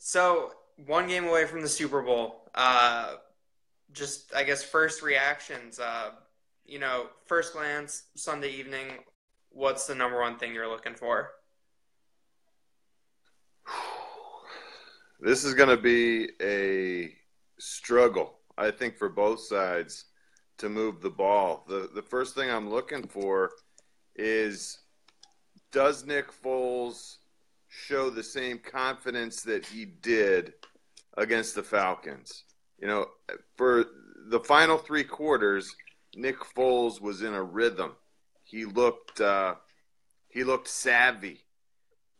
So, one game away from the Super Bowl. Just, I guess, first reactions. First glance, Sunday evening, what's the number one thing you're looking for? This is going to be a struggle, I think, for both sides to move the ball. The first thing I'm looking for is, does Nick Foles show the same confidence that he did against the Falcons? For the final three quarters, Nick Foles was in a rhythm. He looked savvy.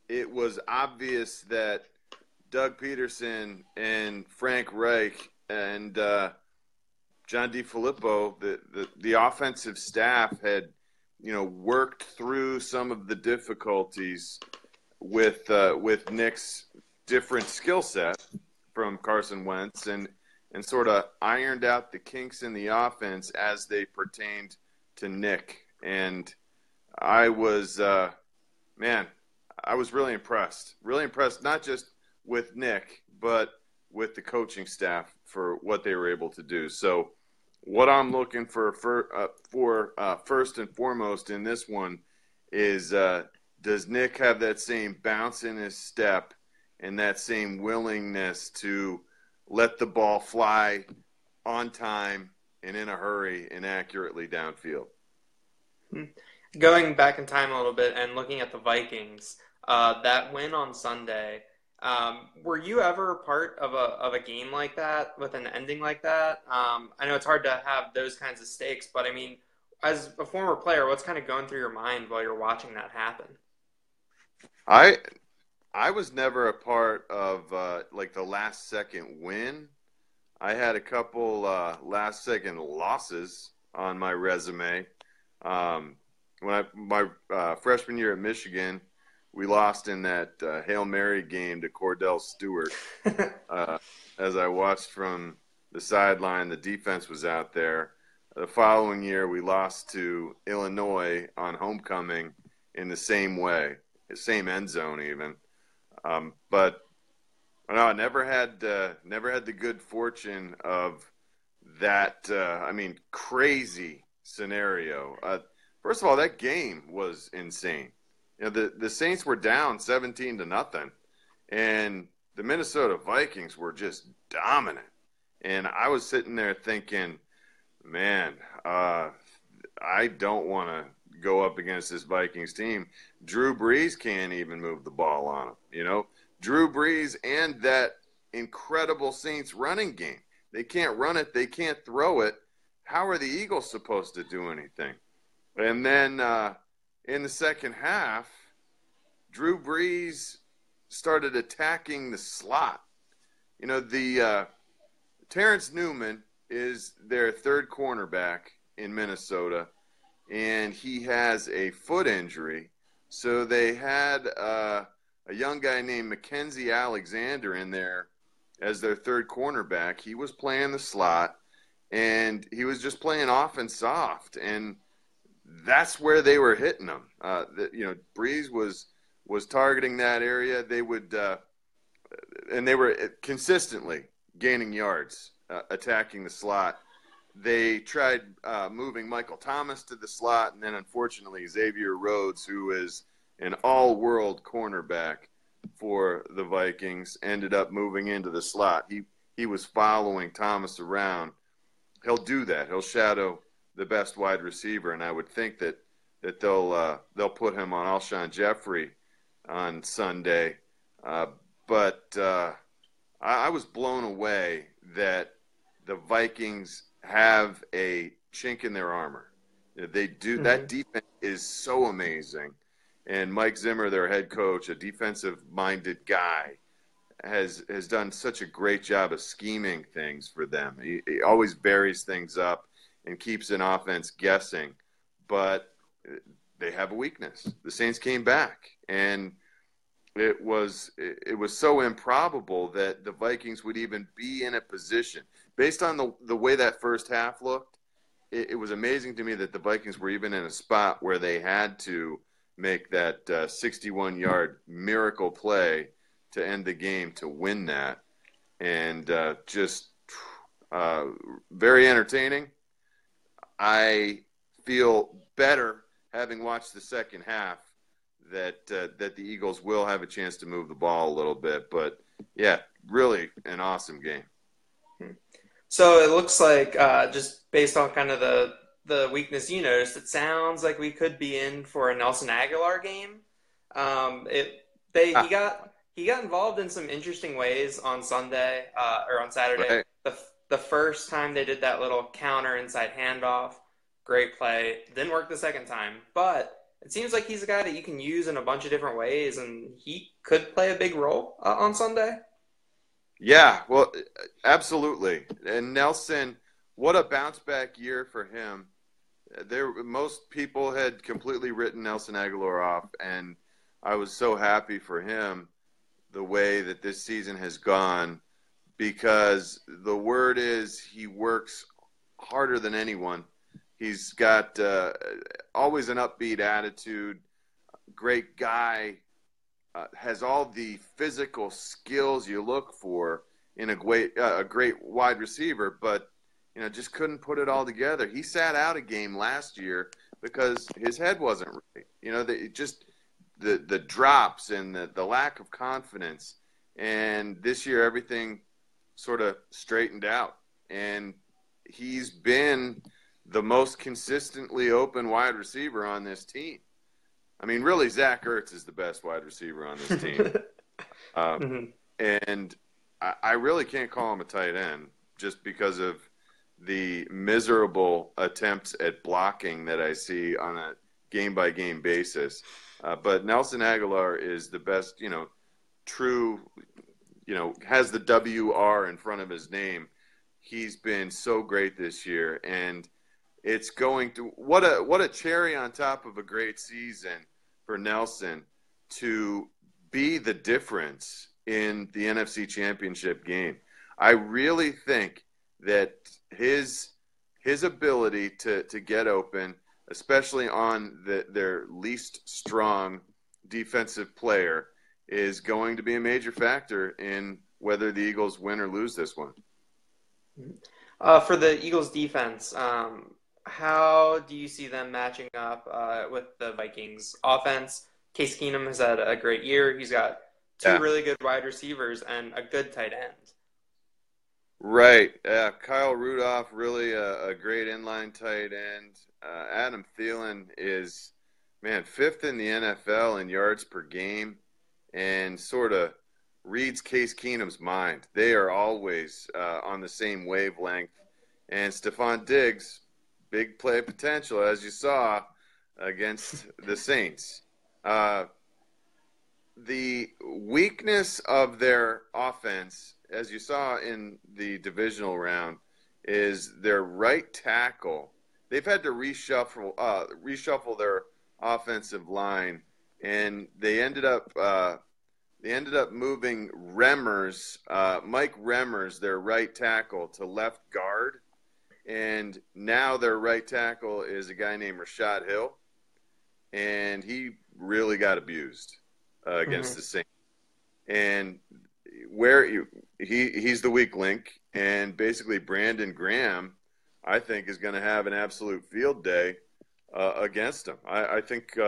It was obvious that Doug Peterson and Frank Reich and John DeFilippo, the offensive staff had, worked through some of the difficulties with Nick's different skill set from Carson Wentz and sort of ironed out the kinks in the offense as they pertained to Nick. And I was, I was really impressed. Really impressed, not just with Nick, but with the coaching staff for what they were able to do. So what I'm looking for first and foremost in this one is, does Nick have that same bounce in his step and that same willingness to let the ball fly on time and in a hurry and accurately downfield? Going back in time a little bit and looking at the Vikings, that win on Sunday, were you ever a part of a game like that with an ending like that? I know it's hard to have those kinds of stakes, but I mean, as a former player, what's kind of going through your mind while you're watching that happen? I was never a part of like the last second win. I had a couple last second losses on my resume. My freshman year at Michigan, we lost in that Hail Mary game to Cordell Stewart. As I watched from the sideline, the defense was out there. The following year, we lost to Illinois on homecoming in the same way, the same end zone even. But no, I never had the good fortune of that. Crazy scenario. First of all, that game was insane. The Saints were down 17-0, and the Minnesota Vikings were just dominant. And I was sitting there thinking, man, I don't want to go up against this Vikings team. Drew Brees can't even move the ball on him. Drew Brees and that incredible Saints running game. They can't run it. They can't throw it. How are the Eagles supposed to do anything? And then in the second half, Drew Brees started attacking the slot. Terrence Newman is their third cornerback in Minnesota, and he has a foot injury. So they had a young guy named Mackenzie Alexander in there as their third cornerback. He was playing the slot, and he was just playing off and soft, and that's where they were hitting him. Breeze was targeting that area. They would, and they were consistently gaining yards, attacking the slot. They tried moving Michael Thomas to the slot, and then unfortunately Xavier Rhodes, who is an all-world cornerback for the Vikings, ended up moving into the slot. He was following Thomas around. He'll do that. He'll shadow the best wide receiver, and I would think that they'll put him on Alshon Jeffrey on Sunday. But I was blown away that the Vikings have a chink in their armor. They do. Mm-hmm. That defense is so amazing. And Mike Zimmer, their head coach, a defensive-minded guy, has done such a great job of scheming things for them. He always varies things up and keeps an offense guessing. But they have a weakness. The Saints came back, and it was so improbable that the Vikings would even be in a position. Based on the way that first half looked, it was amazing to me that the Vikings were even in a spot where they had to make that 61-yard miracle play to end the game to win that. And just very entertaining. I feel better having watched the second half that the Eagles will have a chance to move the ball a little bit. But, yeah, really an awesome game. So it looks like, just based on kind of the weakness you noticed, it sounds like we could be in for a Nelson Agholor game. He got involved in some interesting ways on Sunday or on Saturday. Right. The first time they did that little counter inside handoff, great play. Didn't work the second time, but it seems like he's a guy that you can use in a bunch of different ways, and he could play a big role on Sunday. Yeah, well, absolutely. And Nelson, what a bounce back year for him. Most people had completely written Nelson Agholor off, and I was so happy for him the way that this season has gone, because the word is he works harder than anyone. He's got always an upbeat attitude, great guy, has all the physical skills you look for in a great wide receiver, but just couldn't put it all together. He sat out a game last year because his head wasn't right. The drops and the lack of confidence. And this year everything sort of straightened out. And he's been the most consistently open wide receiver on this team. I mean, really, Zach Ertz is the best wide receiver on this team. And I really can't call him a tight end just because of the miserable attempts at blocking that I see on a game-by-game basis. But Nelson Agholor is the best, true, has the WR in front of his name. He's been so great this year, and it's going to what a cherry on top of a great season for Nelson to be the difference in the NFC Championship game. I really think that his ability to get open, especially on their least strong defensive player, is going to be a major factor in whether the Eagles win or lose this one. For the Eagles defense, how do you see them matching up with the Vikings offense? Case Keenum has had a great year. He's got two really good wide receivers and a good tight end. Right. Kyle Rudolph, really a great inline tight end. Adam Thielen is, fifth in the NFL in yards per game, and sort of reads Case Keenum's mind. They are always on the same wavelength. And Stephon Diggs, big play potential, as you saw against the Saints. The weakness of their offense, as you saw in the divisional round, is their right tackle. They've had to reshuffle their offensive line, and they ended up moving Mike Remmers, their right tackle, to left guard, and now their right tackle is a guy named Rashad Hill, and he really got abused against the Saints. And he's the weak link, and basically Brandon Graham, I think, is going to have an absolute field day against him. I think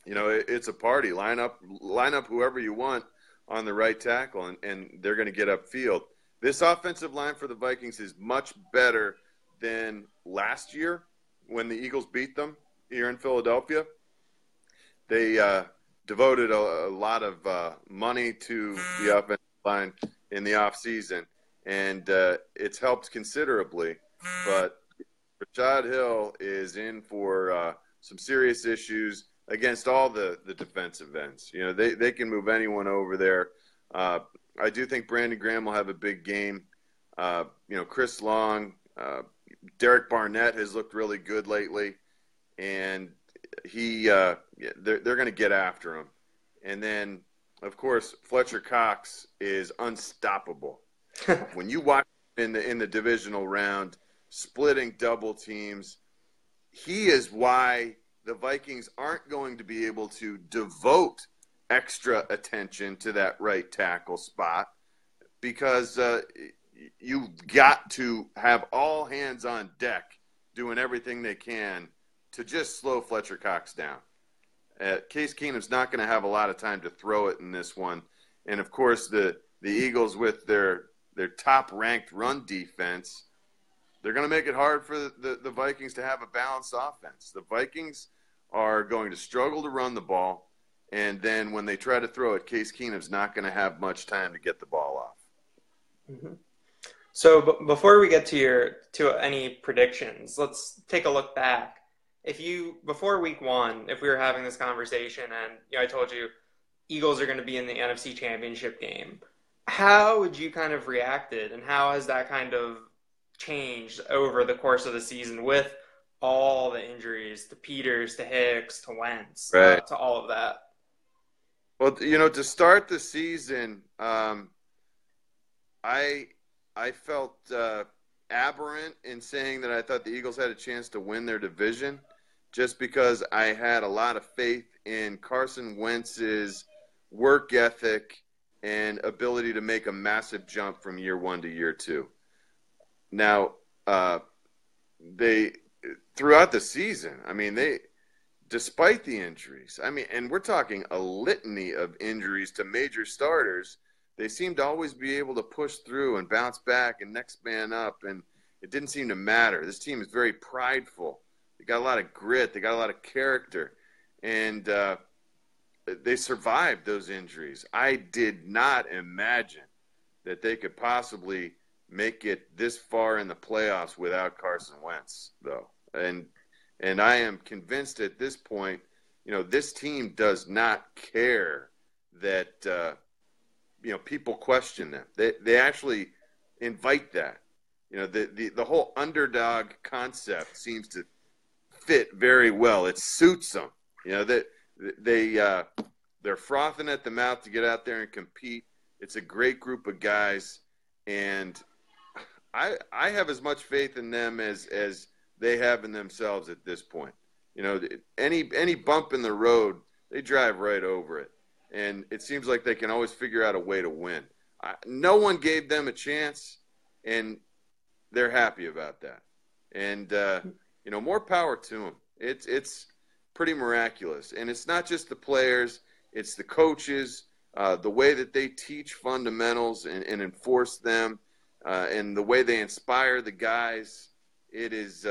it's a party. Line up whoever you want on the right tackle, and they're going to get upfield. This offensive line for the Vikings is much better than last year when the Eagles beat them here in Philadelphia. They devoted a lot of money to the offensive line in the offseason, and it's helped considerably. But Rashad Hill is in for some serious issues against all the defensive ends. They can move anyone over there. I do think Brandon Graham will have a big game. Chris Long, Derek Barnett has looked really good lately, and they're going to get after him. And then, of course, Fletcher Cox is unstoppable. When you watch him in the divisional round, splitting double teams, he is why the Vikings aren't going to be able to devote extra attention to that right tackle spot because you've got to have all hands on deck doing everything they can to just slow Fletcher Cox down. Case Keenum's not going to have a lot of time to throw it in this one. And, of course, the Eagles with their top-ranked run defense, they're going to make it hard for the Vikings to have a balanced offense. The Vikings are going to struggle to run the ball, and then when they try to throw it, Case Keenum's not going to have much time to get the ball off. Mm-hmm. So before we get to any predictions, let's take a look back. Before week 1, if we were having this conversation and I told you Eagles are going to be in the NFC Championship game, how would you kind of reacted, and how has that kind of changed over the course of the season with all the injuries to Peters, to Hicks, to Wentz, right, to all of that? Well, to start the season, I felt aberrant in saying that I thought the Eagles had a chance to win their division just because I had a lot of faith in Carson Wentz's work ethic and ability to make a massive jump from year 1 to year 2. Now, they throughout the season, despite the injuries, and we're talking a litany of injuries to major starters, they seemed to always be able to push through and bounce back and next man up, and it didn't seem to matter. This team is very prideful. They got a lot of grit. They got a lot of character, and they survived those injuries. I did not imagine that they could possibly make it this far in the playoffs without Carson Wentz, though. And I am convinced at this point, this team does not care that people question them. They actually invite that. The whole underdog concept seems to fit very well. It suits them. They're frothing at the mouth to get out there and compete. It's a great group of guys, and I have as much faith in them as they have in themselves at this point. Any bump in the road, they drive right over it. And it seems like they can always figure out a way to win. No one gave them a chance, and they're happy about that. And, more power to them. It's pretty miraculous. And it's not just the players. It's the coaches, the way that they teach fundamentals and enforce them, and the way they inspire the guys. It's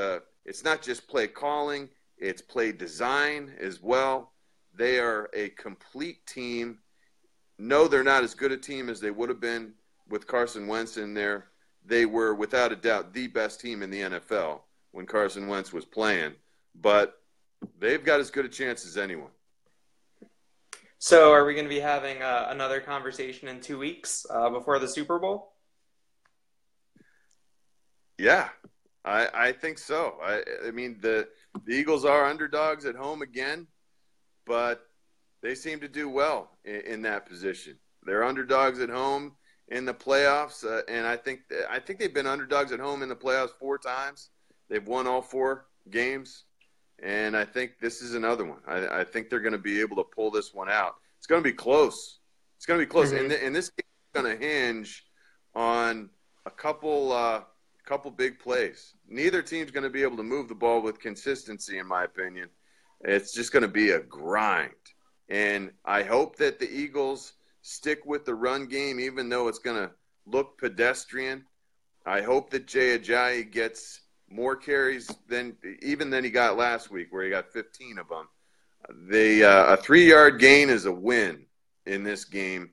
not just play calling. It's play design as well. They are a complete team. No, they're not as good a team as they would have been with Carson Wentz in there. They were, without a doubt, the best team in the NFL when Carson Wentz was playing. But they've got as good a chance as anyone. So are we going to be having another conversation in 2 weeks before the Super Bowl? Yeah, I think so. The Eagles are underdogs at home again, but they seem to do well in that position. They're underdogs at home in the playoffs, and I think they've been underdogs at home in the playoffs 4 times. They've won all 4 games, and I think this is another one. I think they're going to be able to pull this one out. It's going to be close. It's going to be close, Mm-hmm. and this game is going to hinge on a couple big plays. Neither team's going to be able to move the ball with consistency, in my opinion. It's just going to be a grind. And I hope that the Eagles stick with the run game, even though it's going to look pedestrian. I hope that Jay Ajayi gets more carries than he got last week, where he got 15 of them. A 3-yard gain is a win in this game.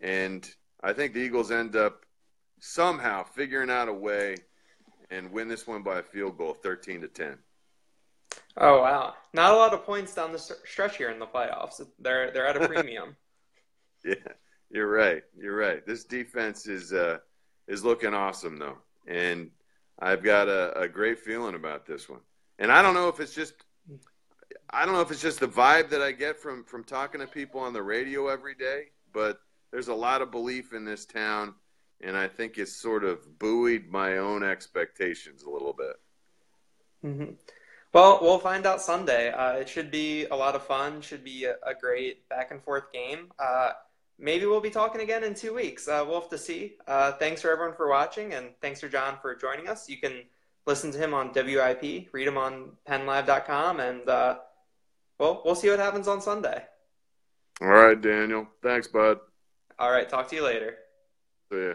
And I think the Eagles end up somehow figuring out a way and win this one by a field goal, 13-10. Oh, wow. Not a lot of points down the stretch here in the playoffs. They're at a premium. Yeah, you're right. This defense is looking awesome, though. And I've got a great feeling about this one. And I don't know if it's just the vibe that I get from talking to people on the radio every day, but there's a lot of belief in this town, and I think it's sort of buoyed my own expectations a little bit. Mm-hmm. Well, we'll find out Sunday. It should be a lot of fun. Should be a great back and forth game. Maybe we'll be talking again in 2 weeks. We'll have to see. Thanks for everyone for watching, and thanks for Jon for joining us. You can listen to him on WIP, read him on PennLive.com, and we'll see what happens on Sunday. All right, Daniel. Thanks, bud. All right, talk to you later. See ya.